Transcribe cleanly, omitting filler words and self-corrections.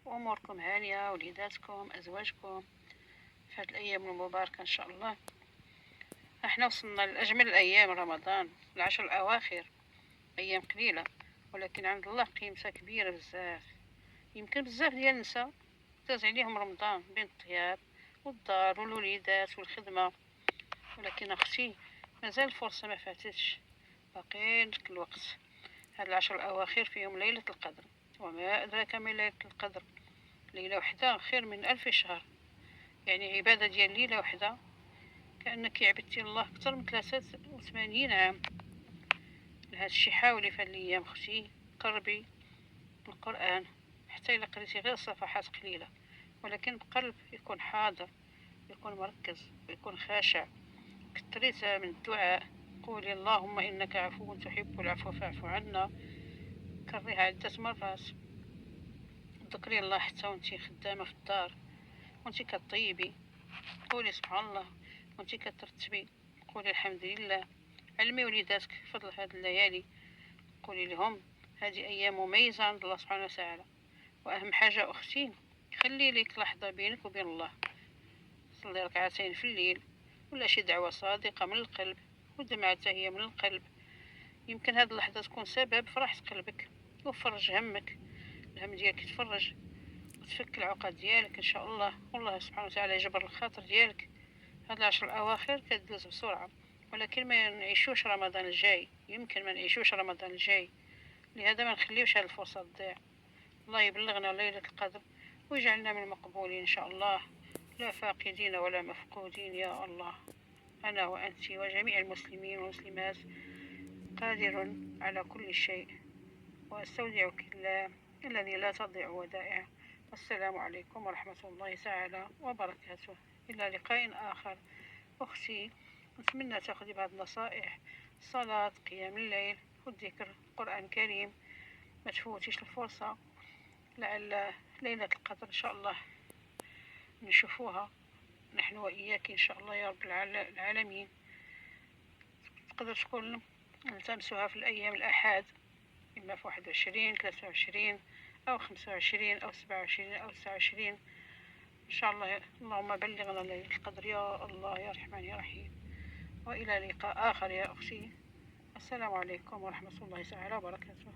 وأموركم هانية، وليداتكم، أزواجكم في هذه الأيام المباركة إن شاء الله. احنا وصلنا لأجمل الأيام، رمضان، العشر الأواخر. أيام قليلة ولكن عند الله قيمتها كبيرة بزاف. يمكن بزاف ديال النساء داز عليهم رمضان بين الطياب والدار والوليدات والخدمة، ولكن أختي مازال الفرصة ما فاتتش، باقي لك الوقت. هاد العشر الأواخر فيهم ليلة القدر، وما أدراك ما ليلة القدر. ليلة وحدة خير من 1000 شهر، يعني عبادة ديال ليلة وحدة كأنك عبدتي الله أكثر من 83 عام. لهذا الشي حاولي في هاد الأيام أختي قربي القرآن، حتى إلا قريتي غير صفحات قليلة، ولكن بقلب يكون حاضر، يكون مركز، ويكون خاشع. كثريت من الدعاء، قولي اللهم إنك عفو تحب العفو فاعف عنا، كرريها عدة مرات. ذكري الله حتى وانتي خدامة في الدار، وانتي كطيبي قولي سبحان الله، وانتي كترتبي قولي الحمد لله. علمي وليداتك فضل هاد الليالي، قولي لهم هذه أيام مميزة عند الله سبحانه وتعالى. وأهم حاجة أختي، خلي لك لحظة بينك وبين الله، صلي ركعتين في الليل، ولا شي دعوة صادقة من القلب، ودمعة هي من القلب. يمكن هذه اللحظة تكون سبب فرحة قلبك وفرج همك، الهم ديالك يتفرج وتفك العقد ديالك إن شاء الله، والله سبحانه وتعالى يجبر الخاطر ديالك. هاد العشر الأواخر كتدوز بسرعة، ولكن ما نعيشوش رمضان الجاي، يمكن ما نعيشوش رمضان الجاي، لهذا ما نخليوش هاد الفرصة تضيع. الله يبلغنا ليلة القدر ويجعلنا من المقبولين إن شاء الله، لا فاقدين ولا مفقودين يا الله. أنا وأنت وجميع المسلمين والمسلمات قادر على كل شيء، وأستودعك الله الذي لا تضيع ودائعه. والسلام عليكم ورحمة الله تعالى وبركاته، إلى لقاء آخر. أختي نتمنى تأخذي بعض النصائح، الصلاة، قيام الليل، والذكر، القرآن الكريم. ما تفوتيش الفرصة، لعل ليلة القدر إن شاء الله نشوفوها نحن وإياك إن شاء الله يا رب العالمين. تقدر تكون نلتمسها في الأيام الأحد، إما في 21 23 أو 25 أو 27 أو 29 إن شاء الله. اللهم بلغنا ليلة القدر يا الله يا رحمن يا رحيم. وإلى لقاء آخر يا أختي، السلام عليكم ورحمة الله تعالى وبركاته.